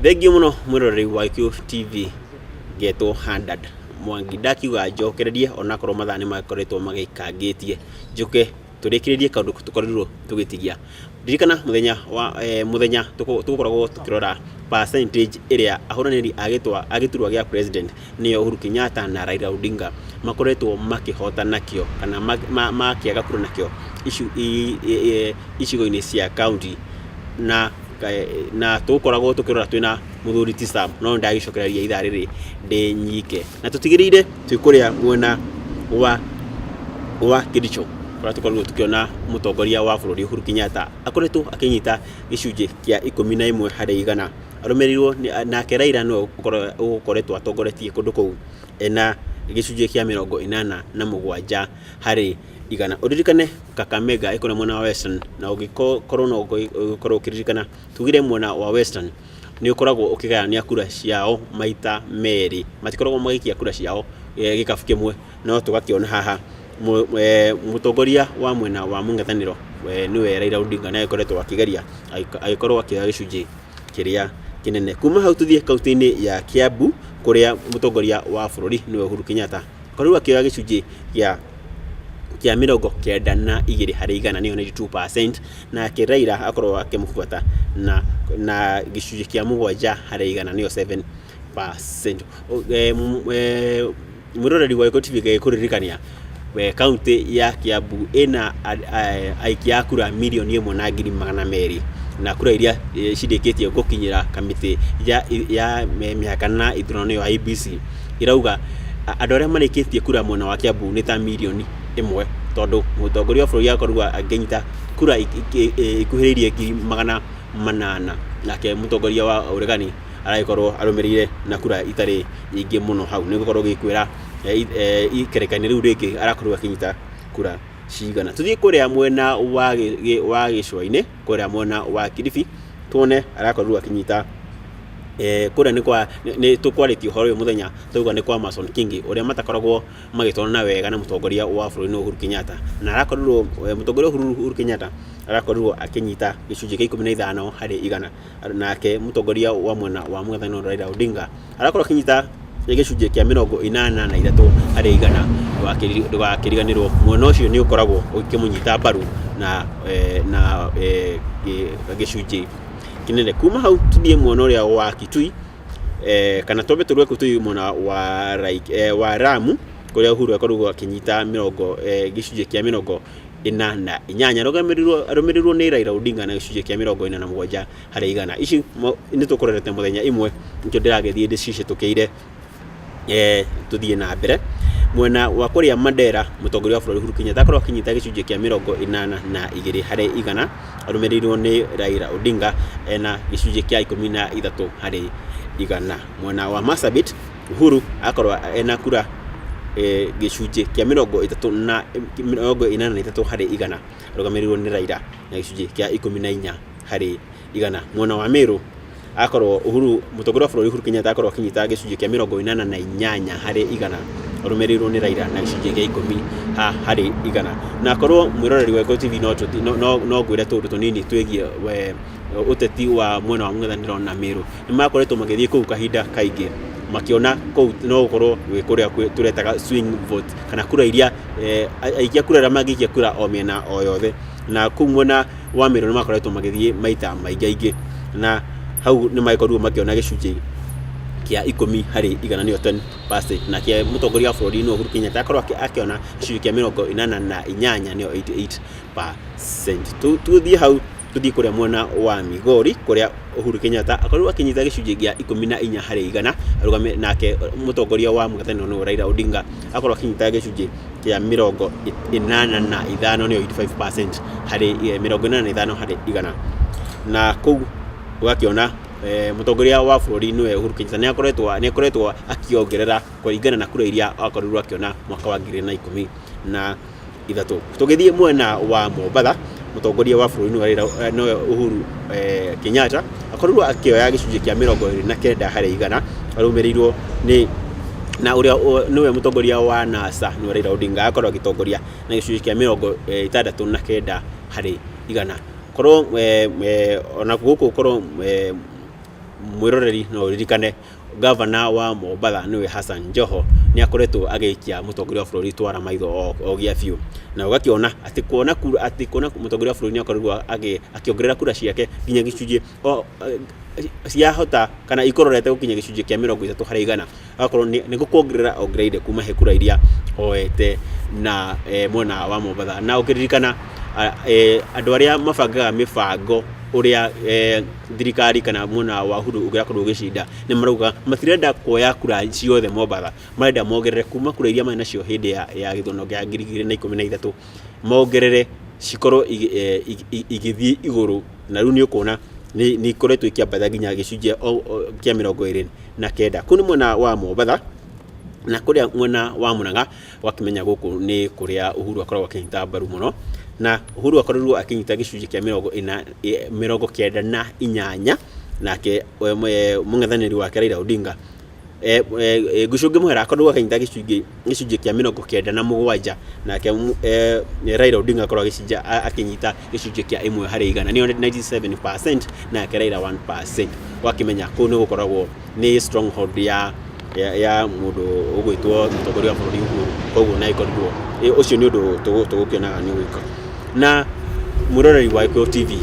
Thengio muno mwiroreri wa IQ TV getwo handad Mwangi ndakiuga njokererie onakorwo mathaa nĩ makoretwo magĩkangitie njuke turikiririe kaundu tukorirwo tugitigia ndirikana muthenya tugukoragwo tukirora percentage iria ahuraniri agiturwa gya president niyo Uhuru Kenyatta na Raila Odinga makoretwo makihota nakio kana makiaga kura nakio icigo-inĩ cia county na tukoragwo tukirora twina muthuri Tisam no ndagicokereria ithaa riri ndi nyike na tutigirire twikuria mwena wa Kericho kwa tukorwo tukiona mutongoria wa bururi Uhuru Kenyatta akoretwo akinyita gicunji kia 11 harĩ igana arumirirwo nake Raila no ukoretwo atongoretie kundu kou na gicunji kia 87 harĩ igana uririkane Kakamega ikona mwena wa Western na ugikorwo no ugikorwo ukiririkana tugire mwena wa Western ni ukoragwo ukigayania kura ciao maita meri matikoragwo magikia kura ciao gikabu kimwe no tugakiona haha mutongoria wa mwena wa mungethaniro niwe Raila Odinga na ikoretwo akigeria agikorwo akioya gicunji kiria kinene kuma hau tuthie kaunti-ini ya Kiambu kuria mutongoria wa bururi niwe Uhuru Kenyatta korwo akioya gicunji kia 92 harĩ igana niyo 92% na Raila akorwo akimufuata na gicunji kia 7 harĩ igana niyo 7%. Mwiroreri wa IQ TV gekuririkania kaunti ya Kiambu ina aikia kura milioni 1.200 na kura iria cidikitie gukinyira kamiti ya miaka na ithurano ya IEBC irauga andu aria marikitie kura mwena wa Kiambu ni ta milioni 1 tondu mutongoria wa bururi akorwa agenyita kura ikuhiririe 800 nake mutongoria wa uregani araikorwo arumirire na kura itari ingi muno hau ni gukorwo gikwira ikerekane riu ringi arakorwo akinyita kura cigana tuthie kuria mwena wa gicwa-ini kuria mwena wa Kilifi tuone arakorwo akinyita kura ni tukwaritie horo muthenya tuga ni kwa Mason King uria matakoragwo magitona wega na mutongoria wa bururi Uhuru Kenyatta na arakorwo mutongoria Uhuru Kenyatta arakorwo akinyita gicunji kia 15 harĩ igana nake mutongoria wa mwena wa mungethaniro Raila Odinga arakorwo akinyita gicunji kia 83 harĩ igana ndugakiriganirwo mwena ucio ni ukoragwo ukimunyita mbaru na gicunji kinene kuma hau tuthie mwena uria wa Kitui kana tobe turwe kutu mwena wa Ramu kuria Uhuru akorwo akinyita gicunji kia 88 arumirirwo ni Raila Odinga na gicunji kia 47 harĩ igana ici ni tukorerete muthenya imwe nikyo ndiragethie ndicice tukeire tuthie na mbere mwena wa kuria Mandera mutongoria wa bururi Uhuru Kenyatta akorwo akinyita gicunji kia 82 harĩ igana arumirirwo ni Raila Odinga na gicunji kia 13 harĩ igana mwena wa Marsabit Uhuru akorwo ena kura gicunji kia 83 harĩ igana arumirirwo ni Raila na gicunji kia 14 harĩ igana mwena wa Meru akorwo Uhuru mutongoria wa bururi Uhuru Kenyatta akorwo akinyita gicunji kia 88 harĩ igana arumirirwo ni Raila na gicunji kia 10 harĩ igana na akorwo mwiroreri wa IQ TV no gwire tundu tunini twigie uteti wa mwena wa mungethaniro na Meru ni makoretwo magithie kuu kahinda kaingi makiona kou no gukorwo gwikuria turetaga swing vote kana kura iria aikia kura ra magikia kura o miena o yothe na kou mwena wa Meru ni makoretwo magithie maita maingi na hau ni maikorwo makiona gicunji kia 10 harĩ igana niyo 10% na kia mutongoria wa bururi no Uhuru Kenyatta akorwo akiona gicunji kia 88 niyo 88%. Tuthie hau tuthie kuria mwena wa Migori kuria Uhuru Kenyatta akorwo akinyita gicunji kia 14 harĩ igana arugame nake mutongoria wa mungethaniro no Raila Odinga akorwo akinyita gicunji kia 85 niyo 85% harĩ 85 harĩ igana na kou ugakiona mutongoria wa bururi niwe Uhuru Kenyatta ni akoretwo akiongerera kuringana na kura iria akorirwo akiona mwaka wa 2013 tugithie mwena wa Mombatha mutongoria wa bururi niwe Uhuru Kenyatta akorirwo akioya gicunji kia 29 harĩ igana arumirirwo ni na uria niwe mutongoria wa NASA niwe Raila Odinga akorwo agitongoria na gicunji kia 69 harĩ igana korwo ona guku korwo mwiroreri no ririkane governor wa Mombatha niwe Hassan Joho ni akoretwo agikia mutongoria wa bururi twara maitho o gia biu na ugakiona ati kuona mutongoria wa bururi ni akorirwo akiongerera kura ciake nginya gicunji ciahota kana ikororete gukinya gicunji kia 30 harĩ igana akorwo ni gukuongerera grade kuma he kura iria oete na mwena wa Mombatha na ukiririkana andu aria mabangaga mibango uria thirikari kana mwena wa Uhuru ugakorwo ugicinda ni marauga matirenda kuoya kura ciothe Mombatha marenda mongerere kuma kura iria mena cio hindi ya githono gia 2013 mongerere cikorwo igithii iguru na riu ni ukona ni koretwo ikiambatha nginya gicunjia kia 29 kuni mwena wa Mombatha na kuria mwena wa Murang'a wakimenya guku ni kuria Uhuru akoragwo akinyita mbaru muno na Uhuru akorirwo akinyita gicunji kia 98 nake mung'ethaniri wake Raila Odinga Gicungi Muhera akorwo akinyita gicunji kia 97 nake Raila Odinga akorwo akinyita gicunji kia 1 harĩ igana ni 97% nake Raila 1% wakimenya ku ni gukoragwo ni stronghold ya mundu ugwitwo mutongoria wa bururi Uhuru koguo na ikorirwo ucio ni undu tugukionaga ni gwika na muroreri wa Iko TV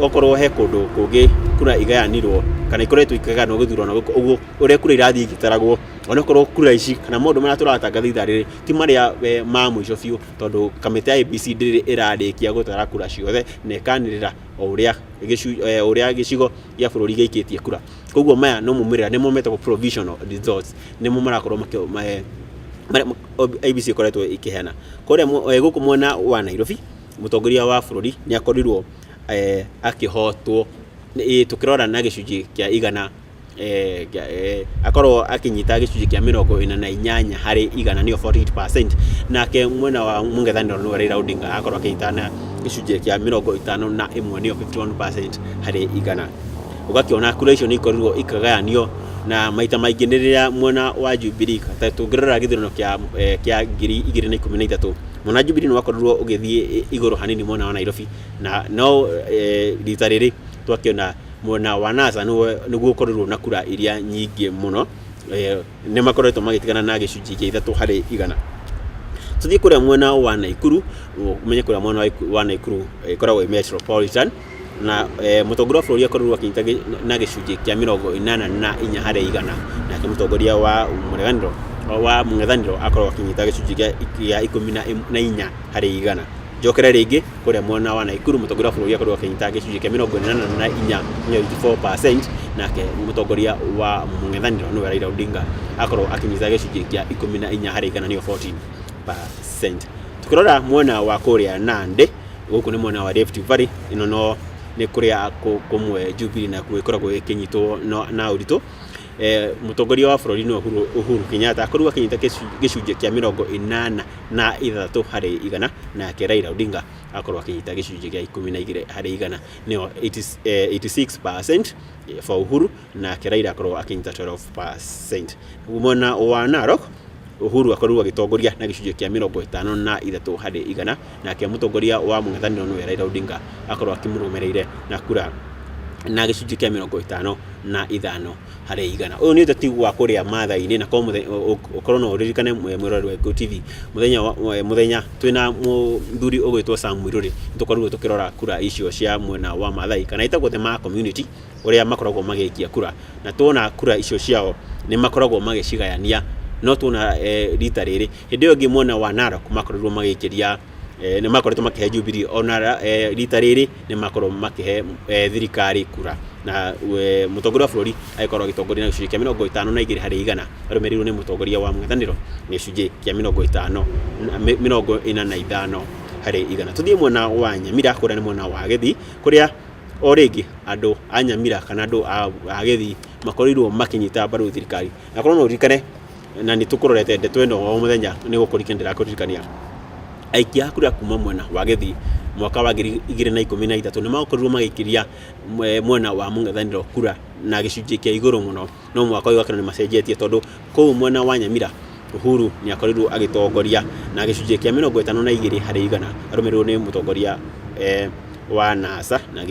okorwo he kundu kungi kura igayanirwo kana ikoretwo ikaganwo githurano uguo uria kura irathii igitaragwo onokorwo kura ici kana mundu mara turatangatha ithariri ti maria ma mwisho biu tondu kamiti ya ABC ndiri irarikia gutara kura ciothe na ikanirira uria gicigo ya bururi giikitie kura koguo maya no mumirira ni mometwo provisional results ni mumarakorwo ABC koretwo ikihena kuria guku mwena wa Nairobi mutongoria wa bururi ni akorirwo akihotwo tukirora na gicunji kia igana akorwo akinyita gicunji kia 48 harĩ igana niyo 48% nake mwena wa mung'ethaniro no Raila Odinga akorwo akinyita na gicunji kia 51 niyo 51% harĩ igana ugakiona kura icio ni ikorirwo ikagayanio na maita maingi niriria mwena wa Jubilee tungirora githurano kia 2013 mwena Jubilee no wakorirwo ugithii iguru hanini mwena wa Nairobi na no rita riri twakiona mwena wa NASA niguo ukorirwo na kura iria nyingi muno ni makoretwo magitigana na gicunji kia 3 harĩ igana tuthii kuria mwena wa Naikuru umenye kuria mwena wa Naikuru ikoragwo metropolitan na mutongoria wa bururi akorirwo akinyita na gicunji kia 84 harĩ igana na mutongoria wa mung'ethaniro akorwo akinyita gicunji kia 14 harĩ igana jokera ringi kuria mwena wa Naikuru mutongoria wa bururi akorwo akinyita gicunji kia 84% nake mutongoria wa mung'ethaniro no Raila Odinga akorwo akinyita gicunji kia 14 harĩ igana niyo 14%. Tukirora mwena wa kuria Nandi guku ni mwena wa Rift Valley ino no ni kuria kumwe Jubilee na kuikoragwo ikinyitwo na uritu mutongoria wa bururi no Uhuru Kenyatta akorwo akinyita gicunji kia 83 harĩ igana nake Raila Odinga akorwo akinyita gicunji kia 12 harĩ igana niyo 86% for Uhuru nake Raila akorwo akinyita 12%. Mwena wa Narok Uhuru akorwo agitongoria na gicunji kia 53 harĩ igana nake mutongoria wa mung'ethaniro no Raila Odinga akorwo akimurumereire na kura na gicunji kia 55 harĩ igana uyu ni uteti wa kuria Maathai-ini na ukorwo no uririkane mwirori wa Iko TV muthenya twina muthuri ugwitwo Sam Mwiruri tukorwo tukirora kura icio cia mwena wa Maathai kana itagwo the Ma community uria makoragwo magikia kura na tuona kura icio ciao ni makoragwo magicigayania no tuona rita riri hindi iyo ngi mwena wa Narok makorirwo magikiria ni makoretwo makihe Jubilee ona rita riri ni makorwo makihe thirikari kura na mutongoria wa bururi aikorwo agitongoria na gicunji kia 52 harĩ igana arumirirwo ni mutongoria wa mung'ethaniro gicunji kia 45 harĩ igana. Tuthie mwena wa Nyamira kuria ni mwena wa Githii kuria o ringi andu a Nyamira kana andu a Githii makorirwo makinyita mbaru thirikari akorwo no uririkane na ni tukurorete ndeto ino o muthenya ni gukurikindira kuririkania aikia kura kuma mwena wa Githii mwaka wa 2013 ni makorirwo magikiria mwena wa mung'ethaniro kura na gicunji kia iguru muno no mwaka uyu akana ni macenjetie tondu kou mwena wa Nyamira Uhuru ni akorirwo agitongoria na gicunji kia 52 harĩ igana arumirirwo ni mutongoria wa NASA na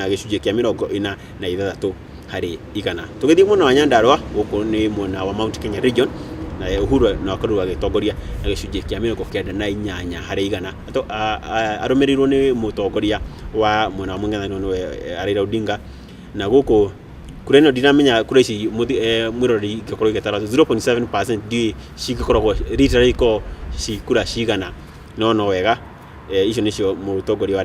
gicunji kia 46 hari igana. Tugithii mwena wa Nyandarua guku ni mwena wa Mount Kenya region na Uhuru na akorwo agitongoria na gicunjĩ kĩa 98 hari igana. Arumirirwo ni mutongoria wa mwena wa mũng'ethanĩro niwe Raila Odinga, na guku kura ino ndiramenya kura ici mwirori igikorwo igetara 0.7% ndi cigikoragwo literally ko cikura cigana no wega icio nicio mutongoria wa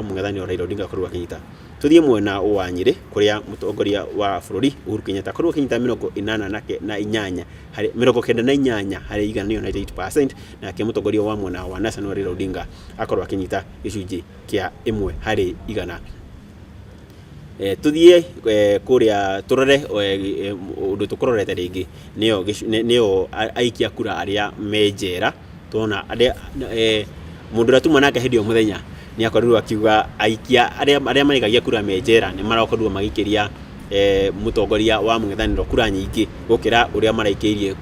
mũng'ethanĩro Raila Odinga akorwo akinyita. Tuthie mwena wa Nyeri kuria mutongoria wa bururi Uhuru Kenyatta akorwo akinyita 88 hari 98 hari igana ni 98%, na ke mutongoria wa mwena wa National Raila Odinga akorwo akinyita gicunjĩ kia 1 hari igana. Tuthie kuria turore undu tukororete ringi nio aikia kura aria menjera tona mundu ratuma nake hindi o muthenya ni akorirwo akiuga aikia aria marigagia kura menjera ni marakorirwo magikiria mutongoria wa mũng'ethanĩro kura nyingi gukira uria maraikirie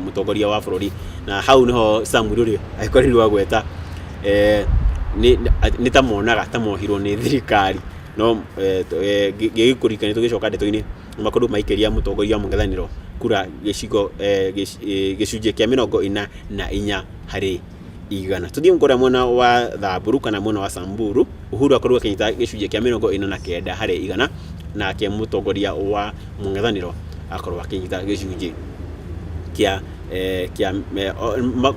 mutongoria wa bururi, na hau niho Samuel akorirwo agweta ni ta monaga ta mohirwo ni thirikari no gigikurikana tugicoka ndeto-ini makorwo maikiria mutongoria wa mũng'ethanĩro kura gicigo gicunjĩ kia 44 hari igana. Tuthie ngora mwena wa Thamburu kana mwena wa Samburu, Uhuru akorwo akinyita gicunjĩ kia 49 hari igana, na ke mutongoria wa mũng'ethanĩro akorwo akinyita gicunjĩ kia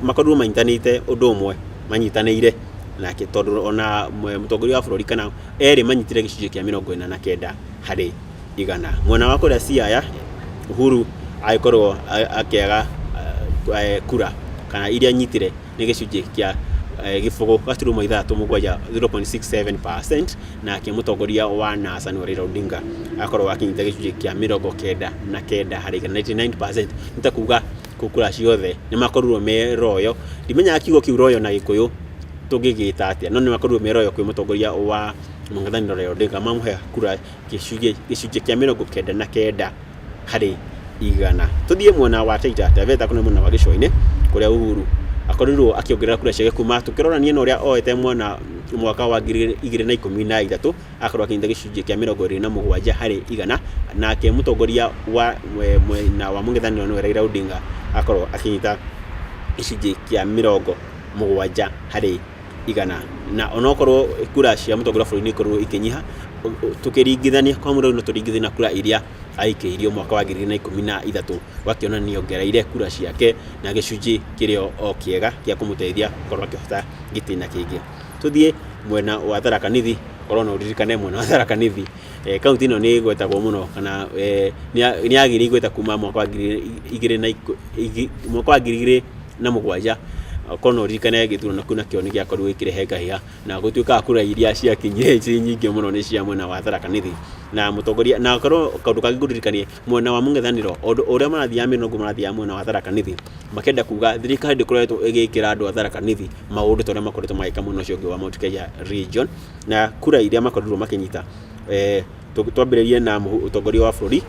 makorwo manyitanĩte undu umwe manyitanĩire nake tondu ona mutongoria wa bururi kana eri manyitire gicunjĩ kia 49 hari igana. Mwena wa kuria Siaya Uhuru aikorwo akiaga kura kana iria nyitire ni gicunjĩ kia gibugu gaturuma 0.67%, na ke mutongoria wa NASA ni Raila Odinga akorwo akinyita gicunjĩ kia 99 hari igana 99%. Nitakuga kukura ciothe ni makorwo me royo, ndimenya kiugo kiu royo na Gikuyu tugigita atia, no ni makorwo me royo kwi mutongoria wa mũng'ethanĩro Raila Odinga mamuhe kura gicunjĩ kia 99 hari igana. Tuthie mwena wa Taita Taveta kuna mwena wa gicua-ini kuria Uhuru akorirwo akiongerera kura ciake kuma tukirorania na uria oete mwaka wa 2013 akorwo akinyita gicunjĩ kia 27 hari igana, na ke mutongoria wa mwena wa mũng'ethanĩro ni Raila Odinga akorwo akinyita gicunjĩ kia 70 hari igana. Na onokorwo kura cia mutongoria bururi ni korwo ikinyiha tukiringithania kwa mundo no turingithania kura iria aikiirio mwaka wa 2013 wakiona ni ongereire kura ciake na gicunjĩ kirio o kiega kia kumuteithia korwo akihota gitina kingi. Tuthie mwena wa Tharaka Nithi, korona uririkane mwena wa Tharaka Nithi kaunti ino ni gwetagwo muno kana ni agiri gweta kuma mwaka wa 2007 kono ririkane githurano kuna kio ni giakorwo ikirehe ngahia na gutuika kura iria cia kinyire ici nyingi muno ni cia mwena wa Tharaka Nithi, na mutongoria na korwo kaundu kangi guririkanie mwena wa mũng'ethanĩro uria marathia mĩnogu marathia mwena wa Tharaka Nithi makenda kuga thirikari ndikoretwo igikira andu a Tharaka Nithi maundu toria makoretwo magika muno cio wa Mount Kenya region, na kura iria makorirwo makinyita twambĩrĩrie na utongoria wa bururi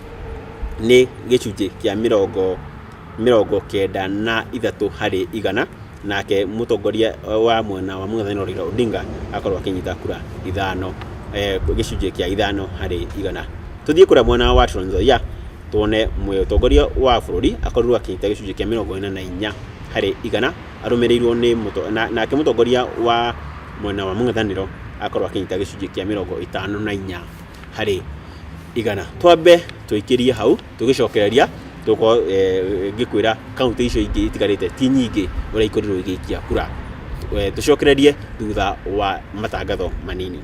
ni gicunjĩ kia 93 hari igana, nake mutongoria wa mwena wa mũng'ethanĩro Raila Odinga akorwo akinyita kura 5 gicunjĩ kia 5 hari igana. Tuthie kuria mwena wa Trans Nzoia tuone mutongoria wa bururi akorwo akinyita gicunjĩ kia 44 hari igana arumirirwo ni nake mutongoria wa mwena wa mũng'ethanĩro akorwo akinyita gicunjĩ kia 54 hari igana. Twambe tuikirie hau tugicokereria tuko gikwira kaunti icio ingi itigarite ti nyingi uria ikorirwo igikia kura. Tucokererie thutha wa matangatho manini.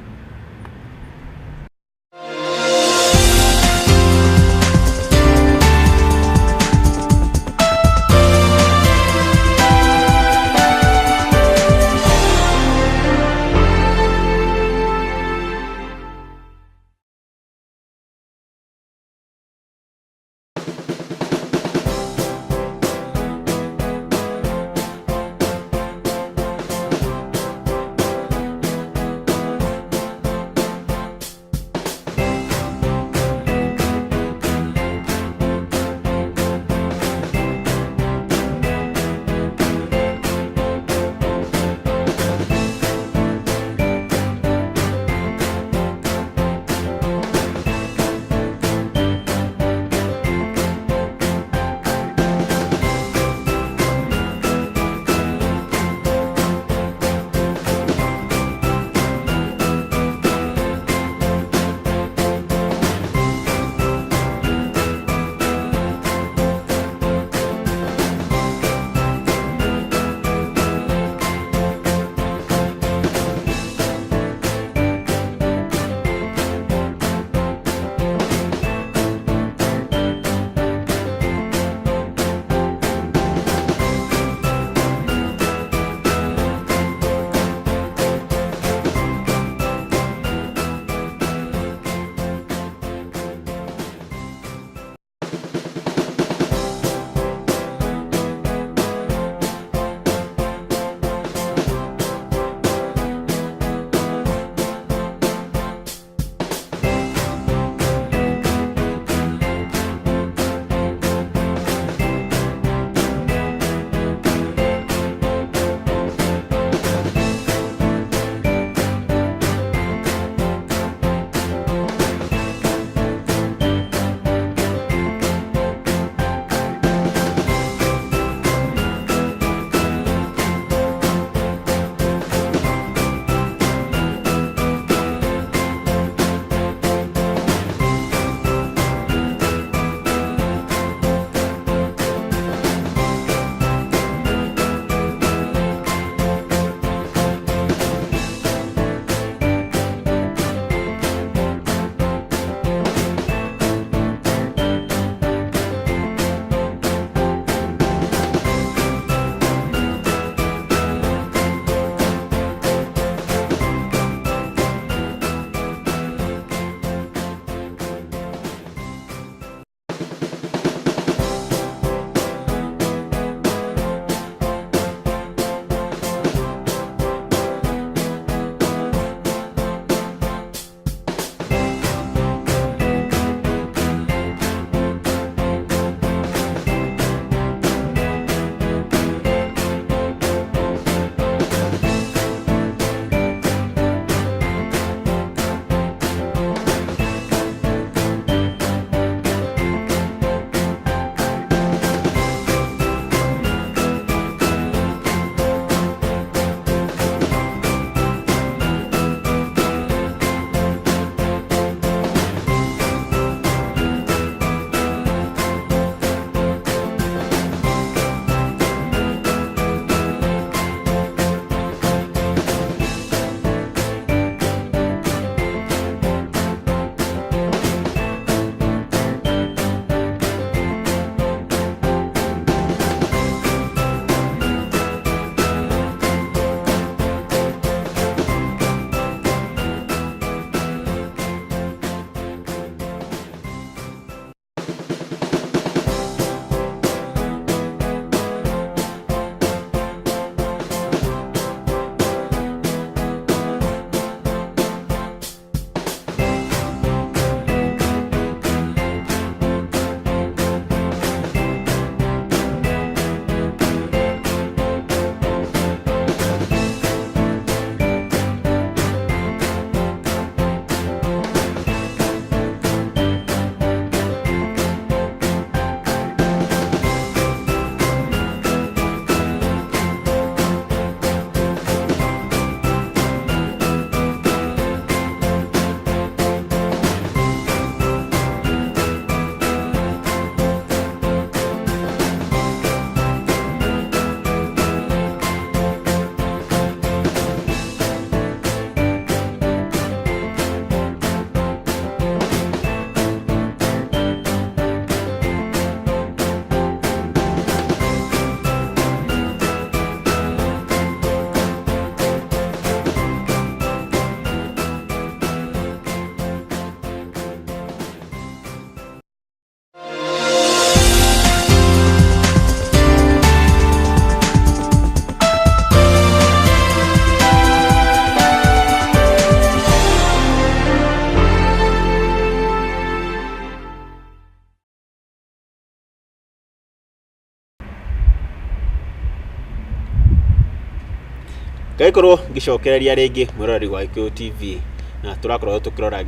Gaikorwo ngicokereria ringi mwiroreri wa Gikuyu TV na turakorwo tukirora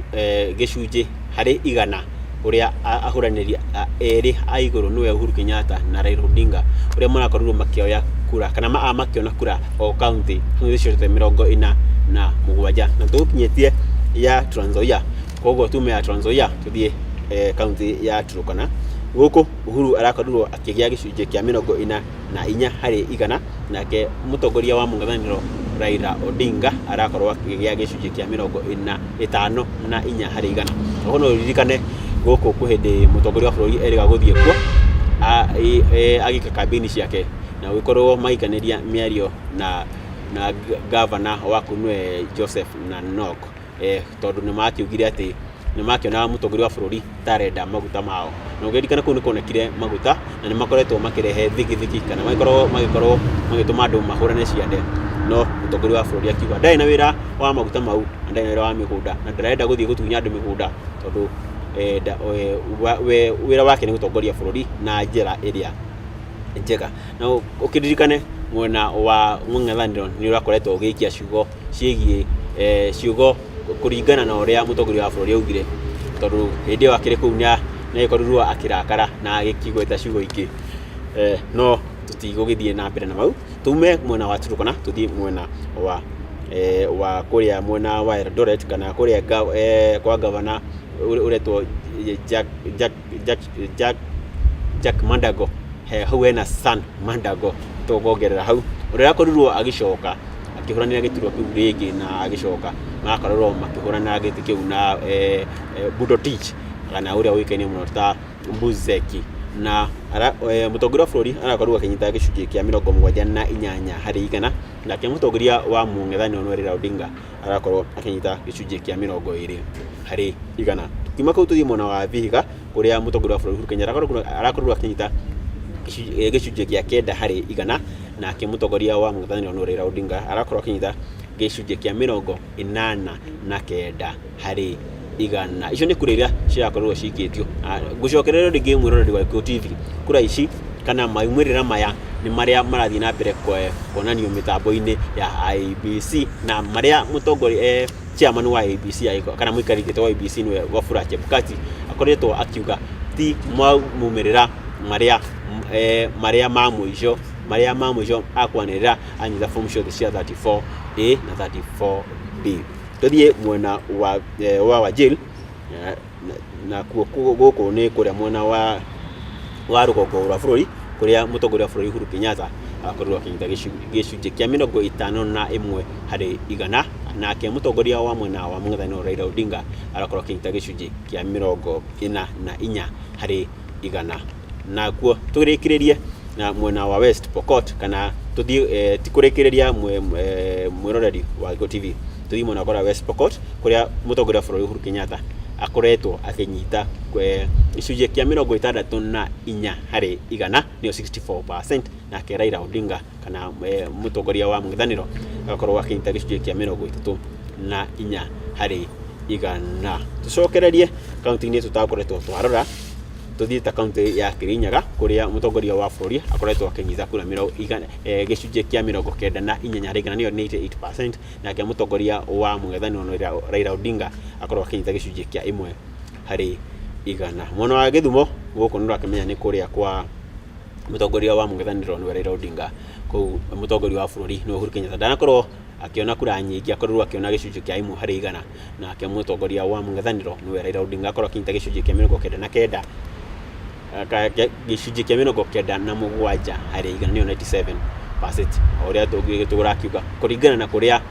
gicunji hari igana uria ahuraniri eri a iguru niwe Uhuru Kenyatta na Raila Odinga uria marakorirwo makioya kura kana makiona kura o county cio 47 na tukinyetie ya Trans Nzoia. Koguo tume ya Trans Nzoia tuthie county ya Turkana guku Uhuru arakorirwo akigia gicunji kia 44 hari igana, nake mutongoria wa mung'ethaniro Raila Odinga arakorwo akigia gicunji kia 54 hari igana. Oho no ririkane guku kuhindi mutongoria wa bururi eriga guthie kuo agika kambini ciake na wikorwo maiganiria miario na governor wa kunwe Joseph Nanok tondu ni makiugire ati ni makiona mutongoria wa bururi tarenda maguta mao na ugerikana kuu ni konekire maguta na ni makoretwo makirehe thigithigi kana magikorwo magituma andu mahurane ciande, no mutongoria wa bururi akiuga ndai na wira wa maguta mau ndai na wira wa migunda na ndarenda guthie gutunya andu migunda tondu wira wake ni gutongoria bururi na njira iria njega. Na ukiririkane mwena wa mung'ethaniro ni urakoretwo ugiikia ciugo ciegie ciugo kuringana na uria mutongoria wa bururi augire, tondu hindi yo akiri kuu na ikorirwo akirakara na agikigweta ciugo ingi no tutigugithie na mbere na mau. Tume mwena wa Turkana tuthie mwena wa kuria mwena wa Eldoret kana kuria kwa governor uretwo Jack Mandago hau ena San Mandago tugongerera hau uria akorirwo agicoka akihuranira giturwa kiu ringi na agicoka marakorwo makihuranira giti kiu na Budotich kana uria wikaine muno ta Mbuzeki na mutongoria wa bururi arakorwo akinyita gicunji kia 78 hari igana, na kia mutongoria wa mung'ethaniro no Raila Odinga arakorwo akinyita gicunji kia 20 hari igana. Tukima kau tuthie mwena wa Vihiga kuria mutongoria wa bururi Uhuru Kenyatta arakorwo akinyita gicunji kia 9 hari igana, na kia mutongoria wa mung'ethaniro no Raila Odinga arakorwo akinyita gicunji kia 89 hari igana. Icio ni kura iria cirakorwo cikitio. Gucokerera ringi mwiroreri wa Gikuyu TV, kura ici kana maumĩrĩra maya ni maria marathie na mbere kuonanio mitambo-ini ya IEBC na maria mutongoria chairman wa IEBC kana muikari giti wa IEBC niwe Wafula Chebukati akoretwo akiuga ti maumĩrĩra maria ma muico akwanirira anyita form ciothe cia 34A na 34B. Tuthie mwena wa Wajir na guku ni kuria mwena wa rugongo rwa bururi kuria mutongoria wa bururi Uhuru Kenyatta akorwo akinyita gicunji kia 51 hari igana, na kia mutongoria wa mwena wa mung'ethaniro Raila Odinga arakorwo akinyita gicunji kia 44 hari igana. Na kuo tugirikirerie na mwena wa West Pokot kana tuthie tikurikireria mwiroreri wa Gikuyu TV tuthie mwena wa West Pokot kuria mutongoria wa bururi Uhuru Kenyatta akoretwo akinyita gicunji kia 64 hari igana niyo 64%, na kia Raila Odinga kana mutongoria wa mung'ethaniro akorwo akinyita gicunji kia 34 hari igana. Tucokererie kaunti-ini tutakoretwo twarora tuthie ta kaunti ya Kirinyaga kuria mutongoria wa bururi akoretwo akinyita kura gicunji kia 94 hari igana niyo 88%, na kia mutongoria wa mung'ethaniro no Raila Odinga akorwo akinyita gicunji kia 1 hari igana. Mwena wa Githumo guku nirakimenya ni kuria kwa mutongoria wa mung'ethaniro no Raila Odinga kou mutongoria wa bururi no Uhuru Kenyatta ndanakorwo akiona kura nyingi, akorwo akiona gicunji kia 1 hari igana, na kia mutongoria wa mung'ethaniro no Raila Odinga akorwo akinyita gicunji kia 99 gicunji kia 97 hari igana niyo 97%. Uria tugurakiuga kuringana na kuria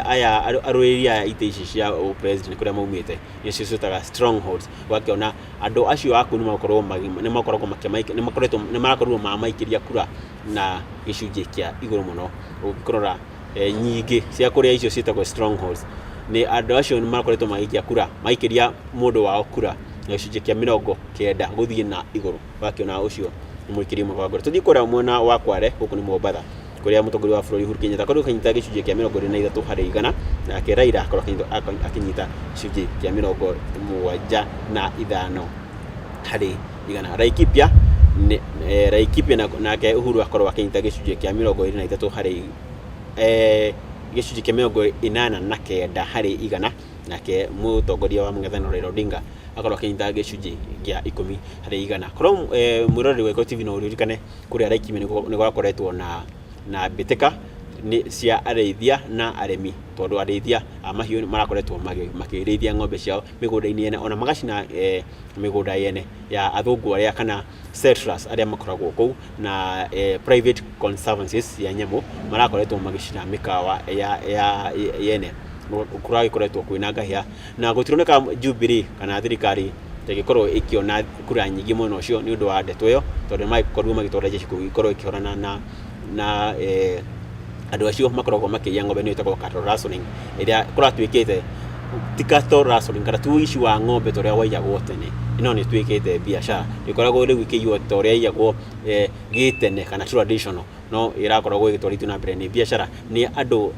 aya aruiria ite ici cia president kuria maumite nicio citaga strongholds, wakiona andu acio aku ni marakorwo mamaikiria kura na gicunji kia iguru muno. Ukikorora nyingi cia kuria icio citagwo strongholds ni andu acio ni marakoretwo magikia kura maikiria mundu wao kura na gicunji kia 90 guthie na iguru, wakiona ucio ni muikiria mwe wa ngoro. Tuthie kuria mwena wa Kware guku ni Mombatha kuria mutongoria wa bururi Uhuru Kenyatta akorwo akinyita gicunji kia 23 hari igana, na kia Raila akorwo akinyita gicunji kia 75 hari igana. Laikipia nake Uhuru akorwo akinyita gicunji kia 23 hari gicunji kia mĩrongo ĩnana na kenda harĩ igana, nake mũtongoria wa mũng'ethanĩro Raila Odinga akorwo akinyita gicunji kia 10 harĩ igana. Korwo mwĩroreri wa Iko TV no uririkane kũrĩa Laikipia nĩ gwakoretwo na mbĩtĩka cia arĩithia na arĩmi, tondũ arĩithia a mahiũ marakoretwo makĩrĩithia ng'ombe ciao mĩgũnda-inĩ yene, ona magacina mĩgũnda yene ya athũngũ arĩa kana settlers arĩa makoragwo kũu, na private conservancies ya nyamũ marakoretwo magĩcina mĩkawa ya yene kuragĩkoretwo kwĩna ngahĩha, na gũtironeka Jubilee kana thirikari ĩgĩkorwo ĩkĩona kura nyingĩ mũno ũcio nĩ ũndũ wa ndeto ĩyo, tondũ magĩkorwo magĩtwara jeshi kũgĩkorwo ĩkĩhũrana na andũ acio makoragwo makĩiya ng'ombe nĩ ĩtagwo cattle rustling, ĩrĩa kũratuĩkĩte ti cattle rustling kana tu ici wa ng'ombe torĩa waiyagwo tene, ĩno nĩ ĩtuĩkĩte biacara, ĩkoragwo rĩu ĩkĩiywo torĩa iyagwo gĩtene kana traditional, no ĩrakoragwo ĩgĩtwarithio na mbere nĩ biacara, nĩ andũ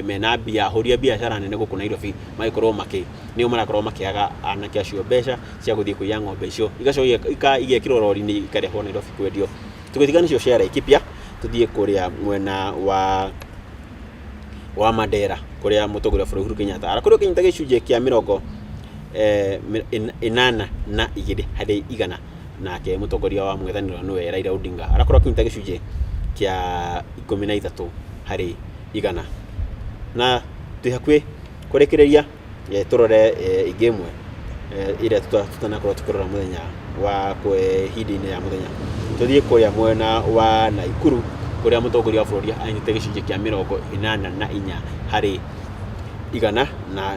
mena mbia, ahũri a biacara nene gũkũ Nairobi magĩkorwo nĩo marakorwo makĩaga anake acio mbeca cia gũthiĩ kũiya ng'ombe icio, igacokio igekĩrwo rori-inĩ ikarehwo Nairobi kwendio. Tũgĩtiga nĩcio cia Laikipia, tuthiĩ kũrĩa mwena wa Mandera, kũrĩa mũtongoria wa bũrũri Uhuru Kenyatta arakorwo akinyita gĩcunjĩ kĩa 82 harĩ igana, nake mũtongoria wa mũng'ethanĩro nĩwe Raila Odinga arakorwo akinyita gĩcunjĩ kĩa 13 harĩ igana. Na twĩ hakuhĩ kũrekereria tũrore ingĩ imwe ĩrĩa tutanakorwo tũkĩrora mũthenya wa hĩndĩ-inĩ ya mũthenya. Tuthiĩ kũrĩa mwena wa Naikuru, kũrĩa mũtongoria wa bũrũri anyite gĩcunjĩ kĩa 84 harĩ igana,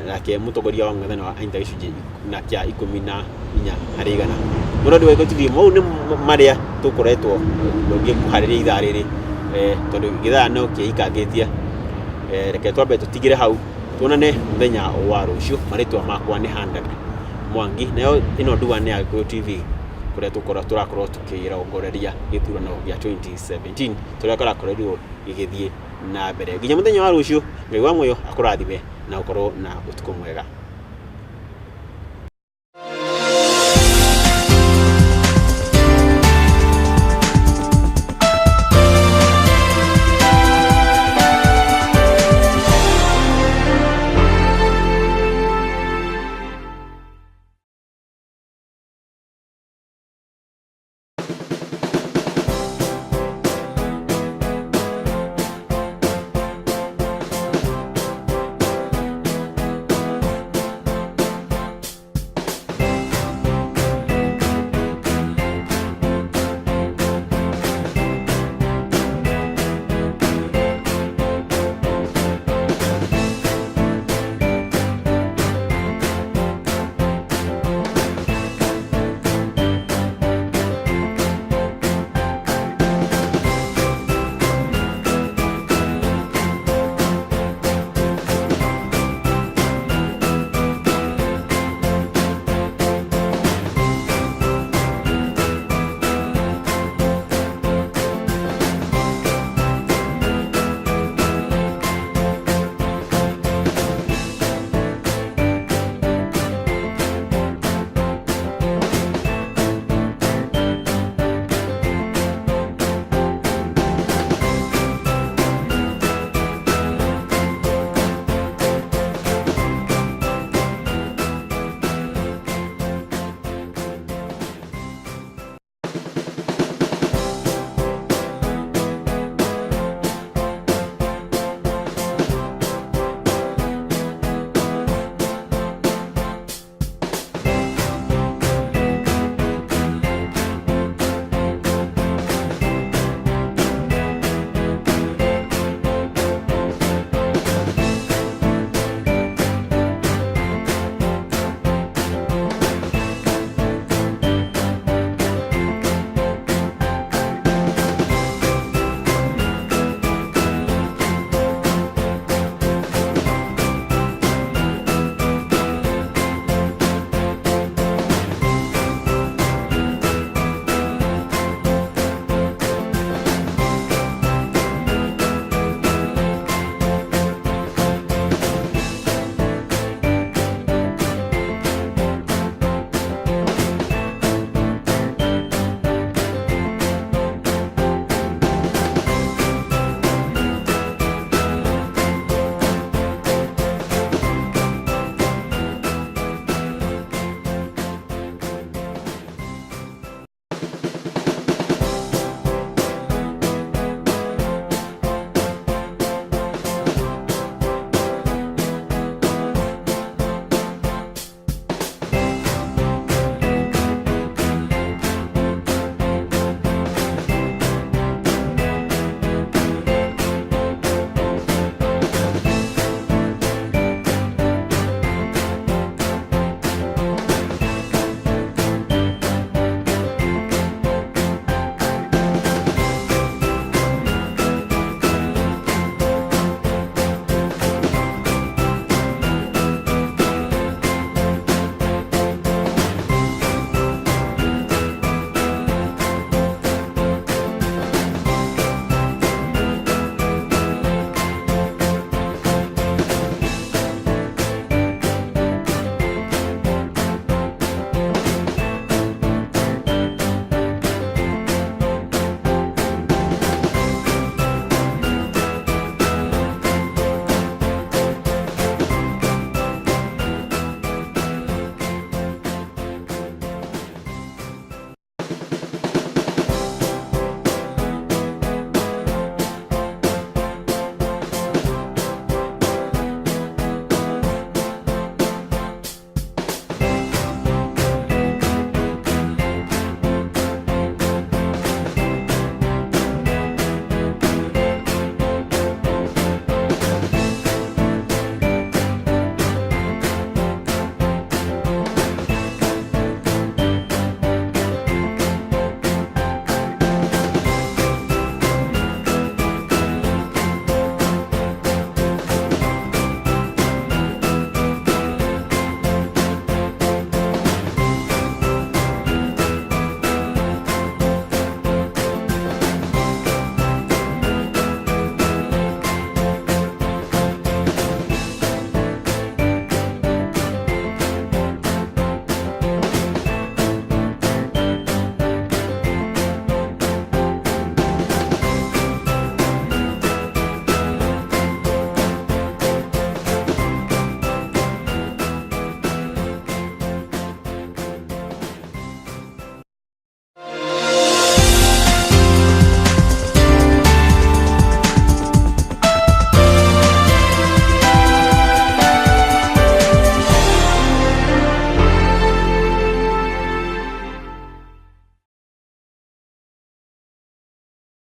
nake mũtongoria wa mũng'ethanĩro anyita gĩcunjĩ kĩa 14 harĩ igana. Mũrodi wa Iko TV, mau nĩ marĩa tũkoretwo tũkĩharĩria ithaa rĩrĩ, tondũ gĩthaa no kĩikangĩtie. Reke twambe tũtigĩre hau, tuonane mũthenya wa rũciũ. Marĩtwa makwa nĩ Handad Mwangi, nayo ĩno nduga nĩ ya Iko TV, kũrĩa tũrakorwo tũkĩrongoreria gĩthurano gĩa 2017 tũrĩa karakorirwo gĩgĩthiĩ na mbere. Nginya mũthenya wa rũciũ, Ngai wa muoyo akũrathime na ũkorwo na ũtukũ mwega.